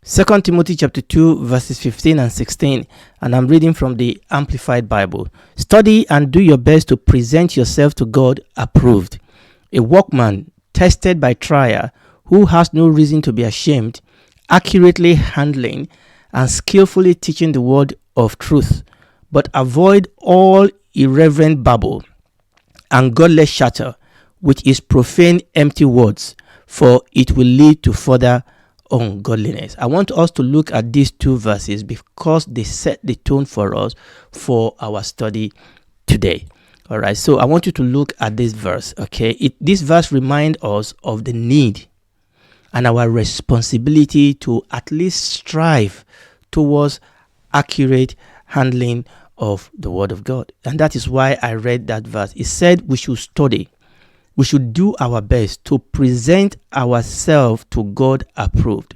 2 Timothy chapter 2 verses 15 and 16, and I'm reading from the Amplified Bible. Study and do your best to present yourself to God approved, a workman tested by trial, who has no reason to be ashamed, accurately handling and skillfully teaching the word of truth, but avoid all irreverent babble and godless chatter, which is profane empty words, for it will lead to further ungodliness. I want us to look at these two verses because they set the tone for us for our study today. All right, so I want you to look at this verse. Okay, this verse reminds us of the need and our responsibility to at least strive towards accurate handling of the word of God. And that is why I read that verse. It said we should study. We should do our best to present ourselves to God approved,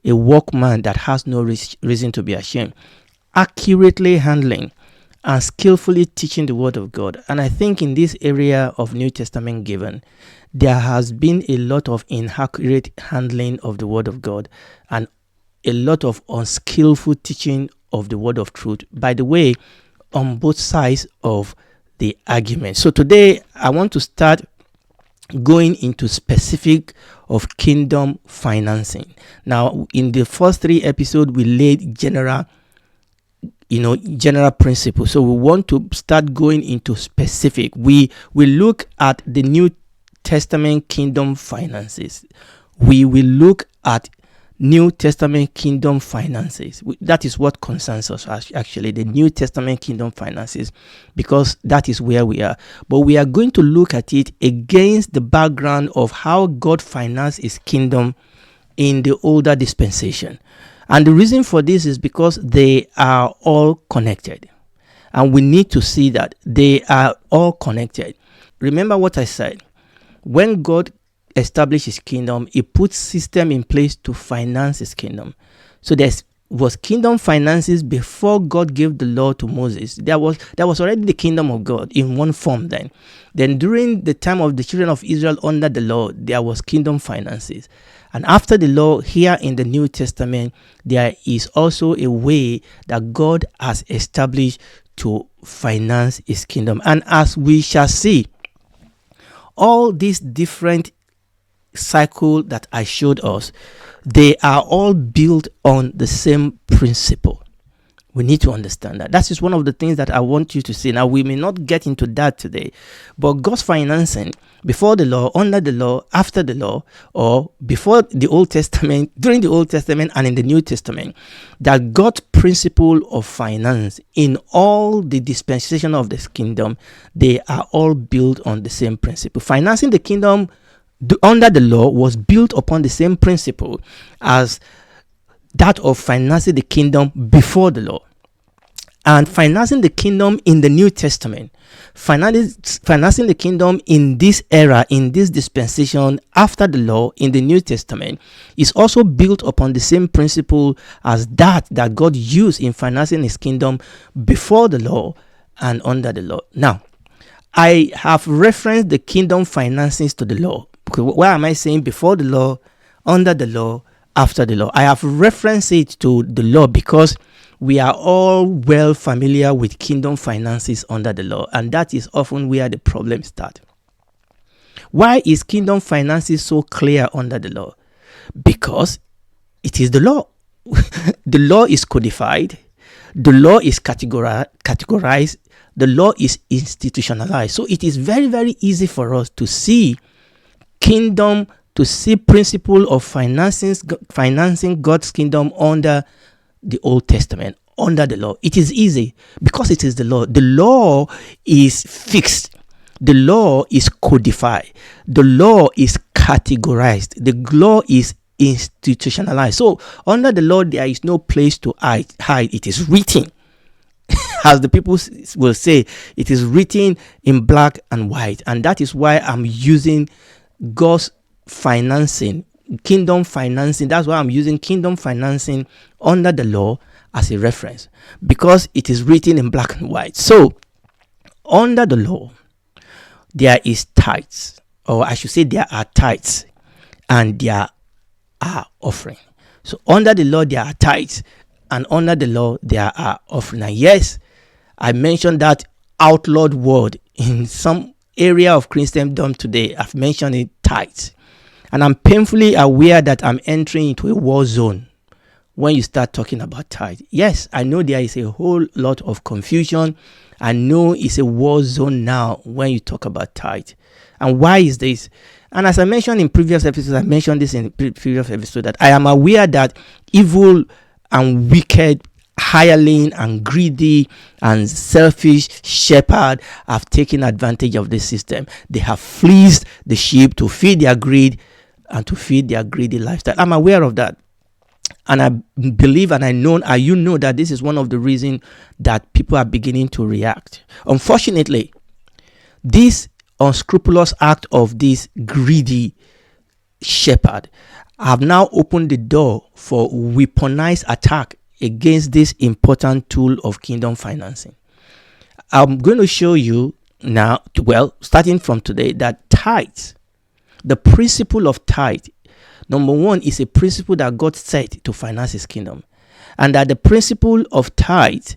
a workman that has no reason to be ashamed, accurately handling and skillfully teaching the word of God. And I think in this area of New Testament Giving, there has been a lot of inaccurate handling of the word of God and a lot of unskillful teaching of the word of truth, by the way, on both sides of the argument. So today I want to start going into specific of kingdom financing. Now, in the first 3 episodes, we laid general principles. So we want to start going into specific. We look at the New Testament kingdom finances. We will look at New Testament kingdom finances. That is what concerns us, actually, the New Testament kingdom finances, because that is where we are. But we are going to look at it against the background of how God financed his kingdom in the older dispensation. And the reason for this is because they are all connected. And we need to see that they are all connected. Remember what I said. When God establish his kingdom, he put system in place to finance his kingdom. So there was kingdom finances before God gave the law to Moses. There was already the kingdom of God in one form then. Then during the time of the children of Israel under the law, there was kingdom finances. And after the law, here in the New Testament, there is also a way that God has established to finance his kingdom. And as we shall see, all these different cycle that I showed us, they are all built on the same principle. We need to understand that. That is one of the things that I want you to see. Now, we may not get into that today, but God's financing before the law, under the law, after the law, or before the Old Testament, during the Old Testament, and in the New Testament, that God's principle of finance in all the dispensation of this kingdom, they are all built on the same principle. Financing the kingdom under the law was built upon the same principle as that of financing the kingdom before the law. And financing the kingdom in the New Testament, financing the kingdom in this era, in this dispensation after the law in the New Testament, is also built upon the same principle as that God used in financing his kingdom before the law and under the law. Now, I have referenced the kingdom finances to the law. Why am I saying before the law, under the law, after the law? I have referenced it to the law because we are all well familiar with kingdom finances under the law, and that is often where the problems start. Why is kingdom finances so clear under the law? Because it is the law. The law is codified. The law is categorized. The law is institutionalized. So it is very, very easy for us to see principle of financing God's kingdom under the Old Testament, under the law. It is easy because it is the law. The law is fixed. The law is codified. The law is categorized. The law is institutionalized. So under the law, there is no place to hide. It is written. As the people will say, it is written in black and white. And that is why I'm using God's financing, kingdom financing. That's why I'm using kingdom financing under the law as a reference, because it is written in black and white. So under the law, there is tithes, or I should say there are tithes and there are offering. So under the law, there are tithes, and under the law, there are offering. And yes, I mentioned that outlawed word in some area of Christendom today. I've mentioned it, tithes. And I'm painfully aware that I'm entering into a war zone when you start talking about tithe. Yes, I know there is a whole lot of confusion. I know it's a war zone now when you talk about tithe. And why is this? And as I mentioned in previous episodes, I mentioned this in previous episode, that I am aware that evil and wicked hireling and greedy and selfish shepherd have taken advantage of this system. They have fleeced the sheep to feed their greed and to feed their greedy lifestyle. I'm aware of that. And I believe and I know, and you know, that this is one of the reasons that people are beginning to react. Unfortunately, this unscrupulous act of this greedy shepherd have now opened the door for weaponized attack against this important tool of kingdom financing. I'm going to show you now, well, starting from today, that tithes, the principle of tithe, number one, is a principle that God set to finance his kingdom. And that the principle of tithe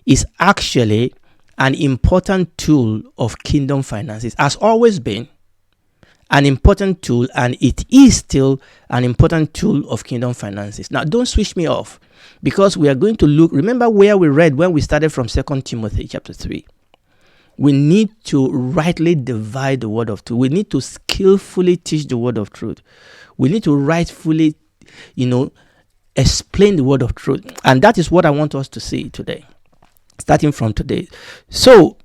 is actually an important tool of kingdom finances. Has always been an important tool, and it is still an important tool of kingdom finances. Now, don't switch me off, because we are going to look, remember where we read when we started from 2 Timothy chapter 3. We need to rightly divide the word of truth. We need to skillfully teach the word of truth. We need to rightfully, explain the word of truth. And that is what I want us to see today, starting from today. So,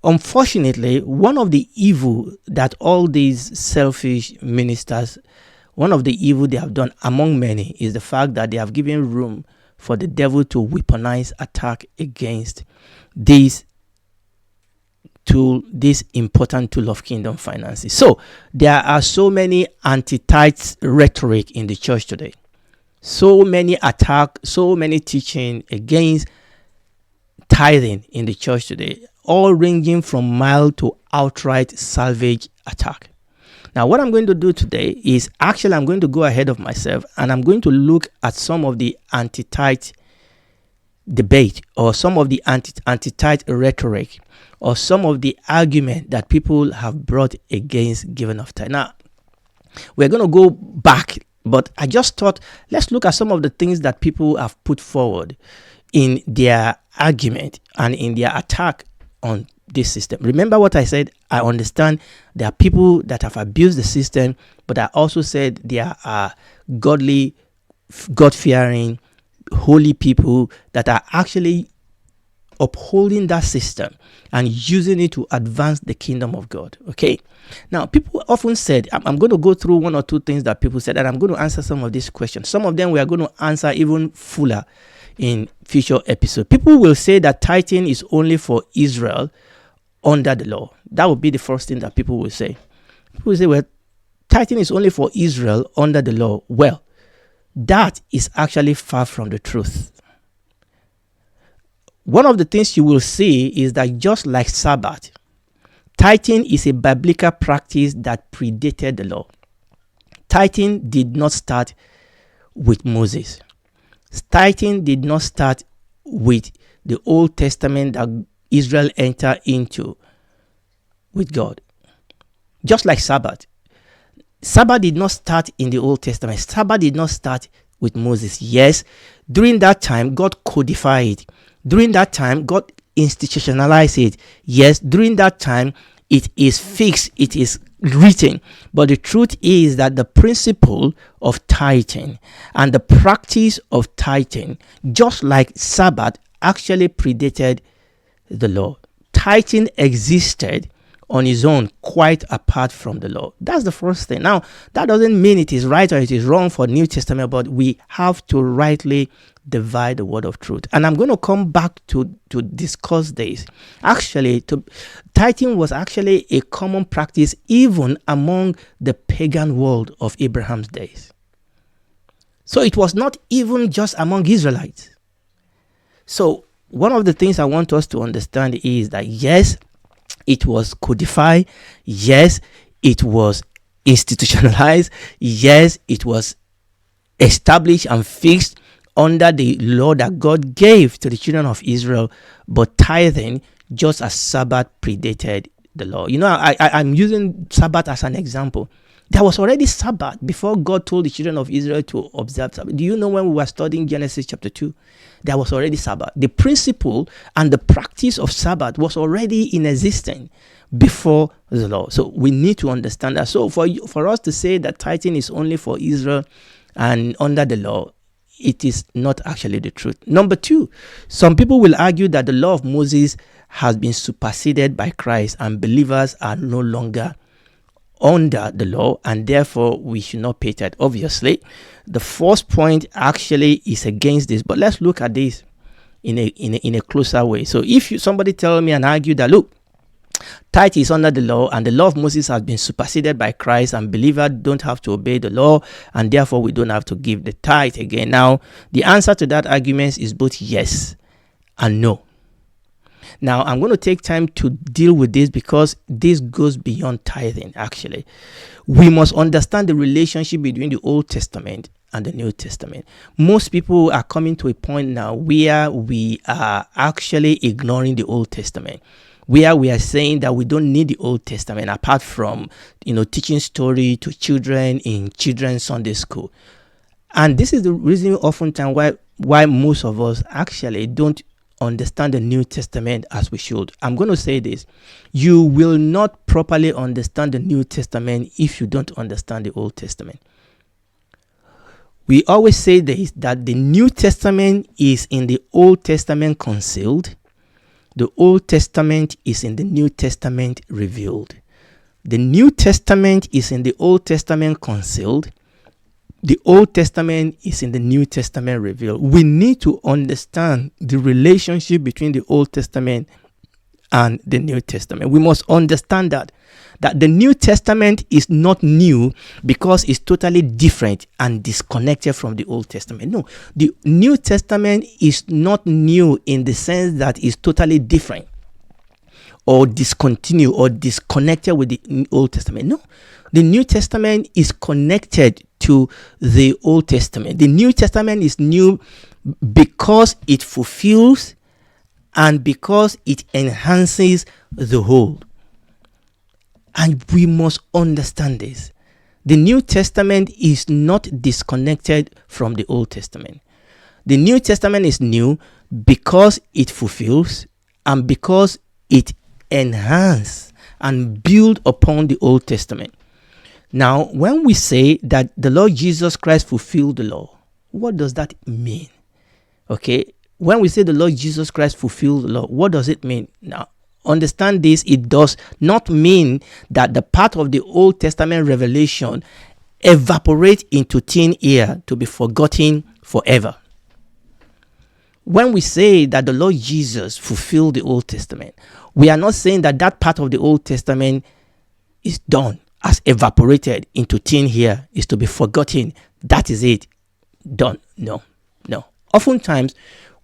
unfortunately, one of the evil that all these selfish ministers, one of the evil they have done among many, is the fact that they have given room for the devil to weaponize attack against this tool, this important tool of kingdom finances. So there are so many anti-tithes rhetoric in the church today. So many attack, so many teaching against tithing in the church today, all ranging from mild to outright salvage attack. Now, what I'm going to do today is actually I'm going to go ahead of myself, and I'm going to look at some of the anti-tithe debate, or some of the anti-tithe rhetoric, or some of the argument that people have brought against giving of tithe. Now, we're going to go back, but I just thought let's look at some of the things that people have put forward in their argument and in their attack on this system. Remember what I said? I understand there are people that have abused the system, but I also said there are godly, God-fearing, holy people that are actually upholding that system and using it to advance the kingdom of God. Okay. Now, people often said, I'm going to go through one or two things that people said, and I'm going to answer some of these questions. Some of them we are going to answer even fuller in future episodes. People will say that tithing is only for Israel under the law. That would be the first thing that people will say. People will say, well, tithing is only for Israel under the law. Well, that is actually far from the truth. One of the things you will see is that just like Sabbath, tithing is a biblical practice that predated the law. Tithing did not start with Moses. Tithing did not start with the Old Testament that Israel entered into with God. Just like Sabbath. Sabbath did not start in the Old Testament. Sabbath did not start with Moses. Yes, during that time, God codified it. During that time, God institutionalized it. Yes, during that time, it is fixed. It is written. But the truth is that the principle of tithing and the practice of tithing, just like Sabbath, actually predated the law. Tithing existed on its own, quite apart from the law. That's the first thing. Now, that doesn't mean it is right or it is wrong for New Testament, but we have to rightly divide the word of truth. And I'm going to come back to discuss this. Actually, tithing was actually a common practice even among the pagan world of Abraham's days. So it was not even just among Israelites. So one of the things I want us to understand is that yes, it was codified. Yes, it was institutionalized. Yes, it was established and fixed under the law that God gave to the children of Israel, but tithing, just as Sabbath predated the law. I'm using Sabbath as an example. There was already Sabbath before God told the children of Israel to observe Sabbath. Do you know when we were studying Genesis chapter 2? There was already Sabbath. The principle and the practice of Sabbath was already in existence before the law. So we need to understand that. So for us to say that tithing is only for Israel and under the law, it is not actually the truth. Number two, some people will argue that the law of Moses has been superseded by Christ and believers are no longer under the law, and therefore we should not pay tithe. Obviously, the first point actually is against this, but let's look at this in a closer way. So if somebody tell me and argue that, look, tithe is under the law and the law of Moses has been superseded by Christ and believers don't have to obey the law and therefore we don't have to give the tithe again. Now, the answer to that argument is both yes and no. Now, I'm going to take time to deal with this because this goes beyond tithing, actually. We must understand the relationship between the Old Testament and the New Testament. Most people are coming to a point now where we are actually ignoring the Old Testament, where we are saying that we don't need the Old Testament apart from, teaching story to children in children's Sunday school. And this is the reason oftentimes why most of us actually don't understand the New Testament as we should. I'm going to say this. You will not properly understand the New Testament if you don't understand the Old Testament. We always say this, that the New Testament is in the Old Testament concealed. The Old Testament is in the New Testament revealed. The New Testament is in the Old Testament concealed. The Old Testament is in the New Testament revealed. We need to understand the relationship between the Old Testament and the New Testament. We must understand that the New Testament is not new because it's totally different and disconnected from the Old Testament. No, the New Testament is not new in the sense that it's totally different or discontinued or disconnected with the Old Testament. No, the New Testament is connected to the Old Testament. The New Testament is new because it fulfills and because it enhances the whole. And we must understand this. The New Testament is not disconnected from the Old Testament. The New Testament is new because it fulfills and because it enhances and builds upon the Old Testament. Now, when we say that the Lord Jesus Christ fulfilled the law, what does that mean? Okay, when we say the Lord Jesus Christ fulfilled the law, what does it mean? Now, understand this, it does not mean that the part of the Old Testament revelation evaporates into thin air to be forgotten forever. When we say that the Lord Jesus fulfilled the Old Testament, we are not saying that that part of the Old Testament is done, has evaporated into thin air, is to be forgotten. That is it. Done. No. Oftentimes,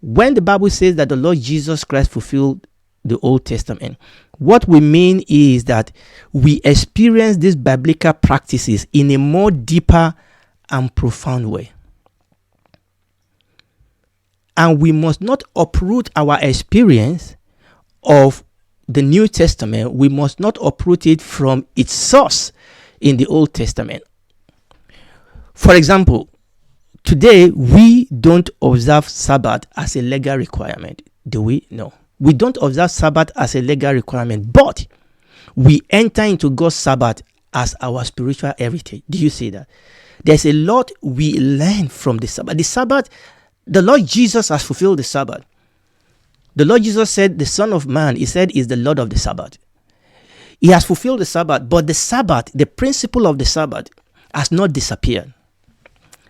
when the Bible says that the Lord Jesus Christ fulfilled the Old Testament, what we mean is that we experience these biblical practices in a more deeper and profound way. And we must not uproot our experience of the New Testament. We must not uproot it from its source in the Old Testament. For example, today we don't observe Sabbath as a legal requirement. Do we? No. We don't observe Sabbath as a legal requirement, but we enter into God's Sabbath as our spiritual heritage. Do you see that? There's a lot we learn from the Sabbath. The Sabbath, the Lord Jesus has fulfilled the Sabbath. The Lord Jesus said, the Son of Man, he said, is the Lord of the Sabbath. He has fulfilled the Sabbath, but the Sabbath, the principle of the Sabbath, has not disappeared,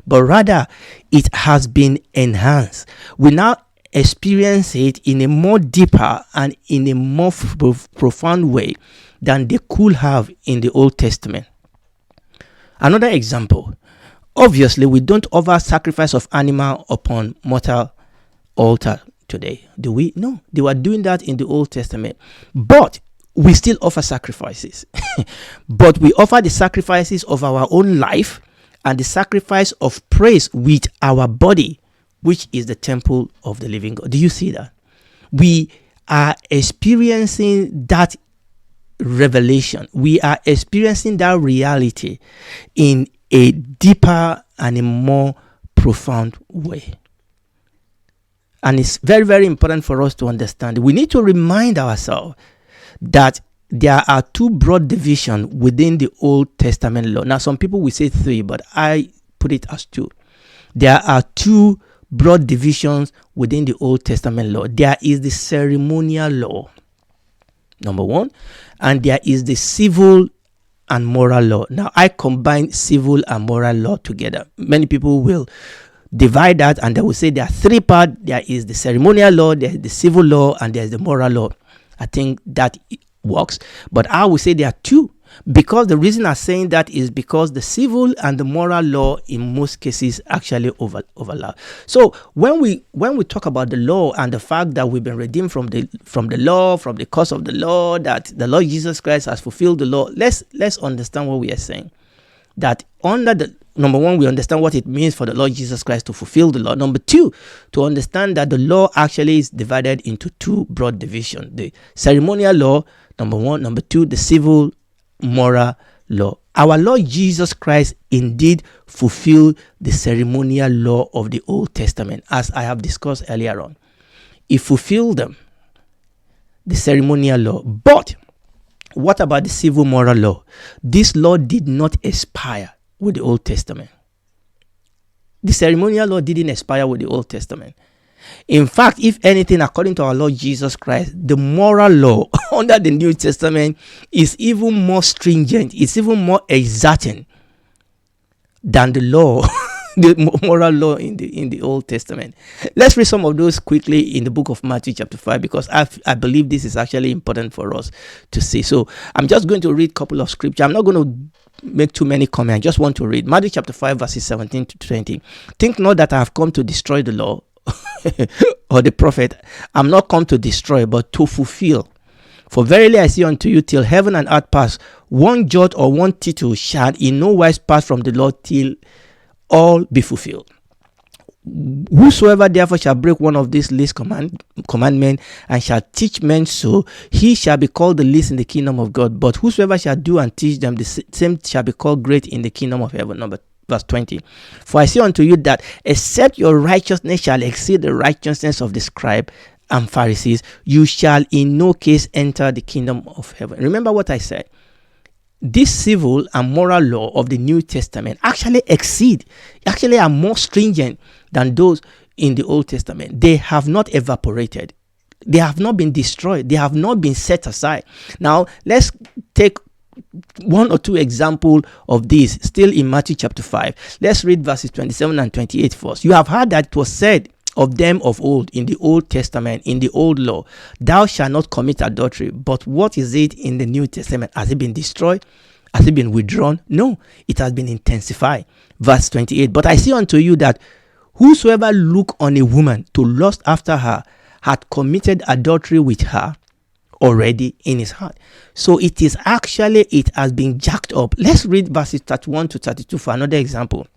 but rather it has been enhanced. We now experience it in a more deeper and in a more profound way than they could have in the Old Testament. Another example, obviously we don't offer sacrifice of animal upon mortal altar today, do we? No, they were doing that in the Old Testament, but we still offer sacrifices. But we offer the sacrifices of our own life and the sacrifice of praise with our body, which is the temple of the living God. Do you see that? We are experiencing that revelation. We are experiencing that reality in a deeper and a more profound way. And it's very, very important for us to understand. We need to remind ourselves that there are two broad divisions within the Old Testament law. Now, some people will say three, but I put it as two. There are two broad divisions within the Old Testament law. There is the ceremonial law, number one, and there is the civil and moral law. Now, I combine civil and moral law together. Many people will divide that and they will say there are three parts. There is the ceremonial law, there is the civil law, and there is the moral law. I think that works, but I will say there are two, because the reason I'm saying that is because the civil and the moral law in most cases actually overlap. So when we talk about the law and the fact that we've been redeemed from the law, from the curse of the law, that the Lord Jesus Christ has fulfilled the law, let's understand what we are saying. That under the number one, we understand what it means for the Lord Jesus Christ to fulfill the law. Number two, to understand that the law actually is divided into two broad divisions: the ceremonial law, number one; number two, the civil moral law. Our Lord Jesus Christ indeed fulfilled the ceremonial law of the Old Testament, as I have discussed earlier on. He fulfilled them, the ceremonial law. But what about the civil moral law? This law did not expire with the Old Testament. The ceremonial law didn't expire with the Old Testament. In fact, if anything, according to our Lord Jesus Christ, the moral law under the New Testament is even more stringent, it's even more exacting than the law, the moral law in the Old Testament. Let's read some of those quickly in the book of Matthew chapter 5, because I believe this is actually important for us to see. So I'm just going to read a couple of scripture. I'm not going to make too many comments. I just want to read Matthew chapter 5 verses 17 to 20. Think not that I have come to destroy the law or the prophet. I'm not come to destroy, but to fulfill. For verily I say unto you, till heaven and earth pass, one jot or one tittle shall in no wise pass from the law till all be fulfilled. Whosoever therefore shall break one of these least commandments and shall teach men so, he shall be called the least in the kingdom of God. But whosoever shall do and teach them, the same shall be called great in the kingdom of heaven. Verse 20. For I say unto you that except your righteousness shall exceed the righteousness of the scribe and Pharisees, you shall in no case enter the kingdom of heaven. Remember what I said. This civil and moral law of the New Testament actually are more stringent than those in the Old Testament. They have not evaporated. They have not been destroyed. They have not been set aside. Now, let's take one or two examples of this still in Matthew chapter 5. Let's read verses 27 and 28 first. You have heard that it was said of them of old in the Old Testament, in the old law, thou shalt not commit adultery. But what is it in the New Testament? Has it been destroyed? Has it been withdrawn? No, it has been intensified. Verse 28. But I say unto you that whosoever look on a woman to lust after her had committed adultery with her already in his heart. So it has been jacked up. Let's read verses 31 to 32 for another example.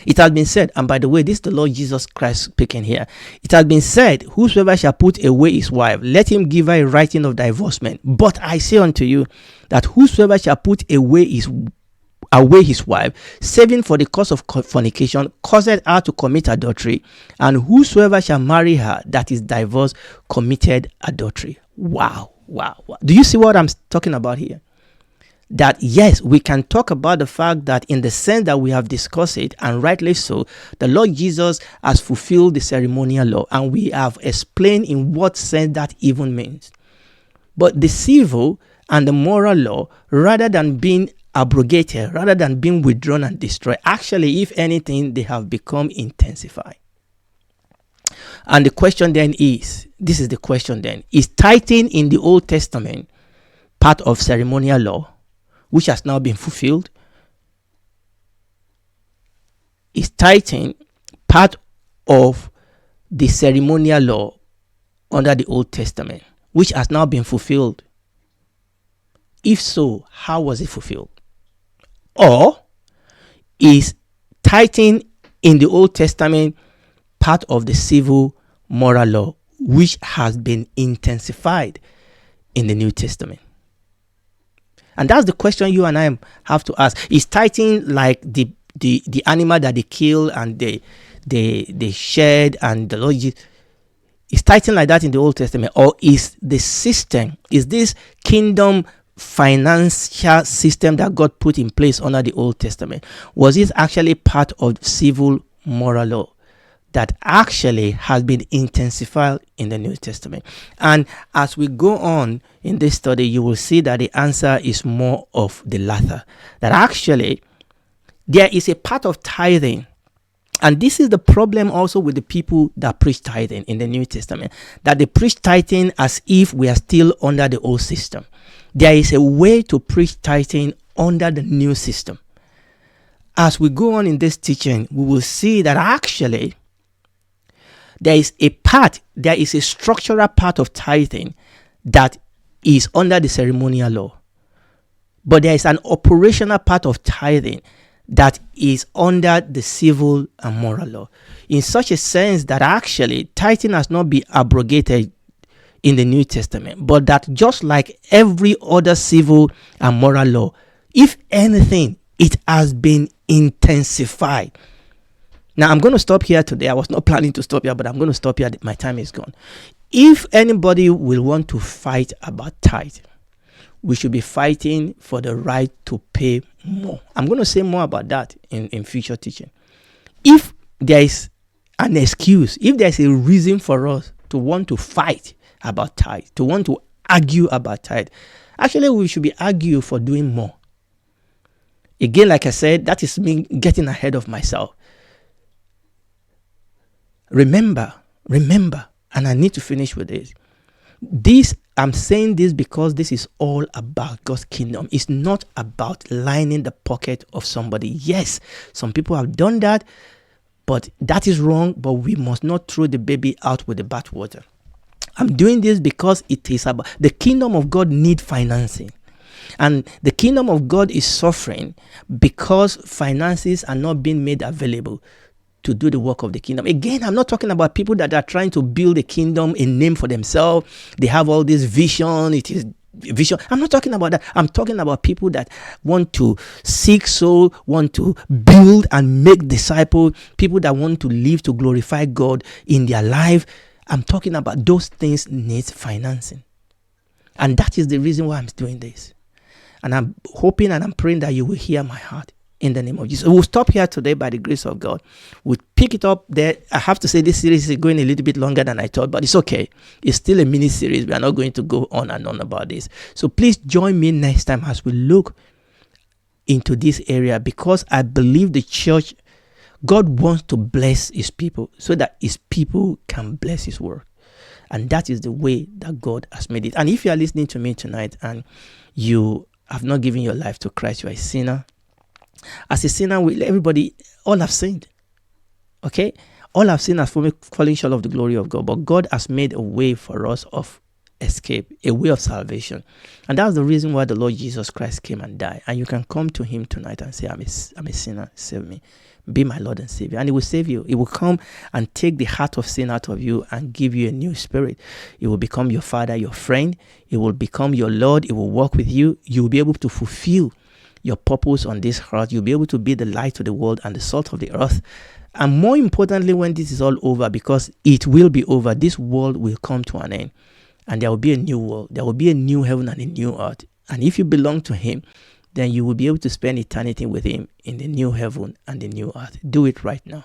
It has been said, and by the way, this is the Lord Jesus Christ speaking here. It has been said, whosoever shall put away his wife, let him give her a writing of divorcement. But I say unto you that whosoever shall put away his wife, saving for the cause of fornication, causeth her to commit adultery. And whosoever shall marry her that is divorced, committed adultery. Wow. Do you see what I'm talking about here? That yes, we can talk about the fact that in the sense that we have discussed it, and rightly so, the Lord Jesus has fulfilled the ceremonial law, and we have explained in what sense that even means. But the civil and the moral law, rather than being abrogated, rather than being withdrawn and destroyed, actually, if anything, they have become intensified. And the question then is, is tithing in the Old Testament part of ceremonial law, which has now been fulfilled? Is tithing part of the ceremonial law under the Old Testament, which has now been fulfilled? If so, how was it fulfilled? Or is tithing in the Old Testament part of the civil moral law, which has been intensified in the New Testament? And that's the question you and I have to ask. Is tithing like the animal that they kill and they shed and the Lord is tithing like that in the Old Testament? Or is the system, is this kingdom financial system that God put in place under the Old Testament, was it actually part of civil moral law that actually has been intensified in the New Testament? And as we go on in this study, you will see that the answer is more of the latter, that actually there is a part of tithing. And this is the problem also with the people that preach tithing in the New Testament, that they preach tithing as if we are still under the old system. There is a way to preach tithing under the new system. As we go on in this teaching, we will see that actually there is a structural part of tithing that is under the ceremonial law. But there is an operational part of tithing that is under the civil and moral law. In such a sense that actually tithing has not been abrogated in the New Testament, but that just like every other civil and moral law, if anything, it has been intensified. Now, I'm going to stop here today. I was not planning to stop here, but I'm going to stop here. My time is gone. If anybody will want to fight about tithe, we should be fighting for the right to pay more. I'm going to say more about that in future teaching. If there is an excuse, if there's a reason for us to want to fight about tithe, to want to argue about tithe, actually we should be arguing for doing more. Again, like I said, that is me getting ahead of myself. Remember, and I need to finish with this. I'm saying this because this is all about God's kingdom. It's not about lining the pocket of somebody. Yes, some people have done that, but that is wrong. But we must not throw the baby out with the bathwater. I'm doing this because it is about the kingdom of God need financing. And the kingdom of God is suffering because finances are not being made available to do the work of the kingdom. Again, I'm not talking about people that are trying to build a kingdom, a name for themselves. They have all this vision. It is vision. I'm not talking about that. I'm talking about people that want to seek soul, want to build and make disciples, people that want to live to glorify God in their life. I'm talking about those things need financing. And that is the reason why I'm doing this. And I'm hoping and I'm praying that you will hear my heart in the name of Jesus. We'll stop here today by the grace of God. We'll pick it up there. I have to say this series is going a little bit longer than I thought, but it's okay. It's still a mini series. We are not going to go on and on about this. So please join me next time as we look into this area, because I believe the church, God wants to bless his people so that his people can bless his work. And that is the way that God has made it. And if you are listening to me tonight and you have not given your life to Christ, you are a sinner. As a sinner, everybody, all have sinned. Okay? All have sinned as falling short of the glory of God. But God has made a way for us of escape, a way of salvation. And that's the reason why the Lord Jesus Christ came and died. And you can come to him tonight and say, I'm a sinner, save me. Be my Lord and Savior. And he will save you. He will come and take the heart of sin out of you and give you a new spirit. He will become your father, your friend. He will become your Lord. He will walk with you. You will be able to fulfill your purpose on this earth. You'll be able to be the light of the world and the salt of the earth. And more importantly, when this is all over, because it will be over, this world will come to an end. And there will be a new world. There will be a new heaven and a new earth. And if you belong to him, then you will be able to spend eternity with him in the new heaven and the new earth. Do it right now.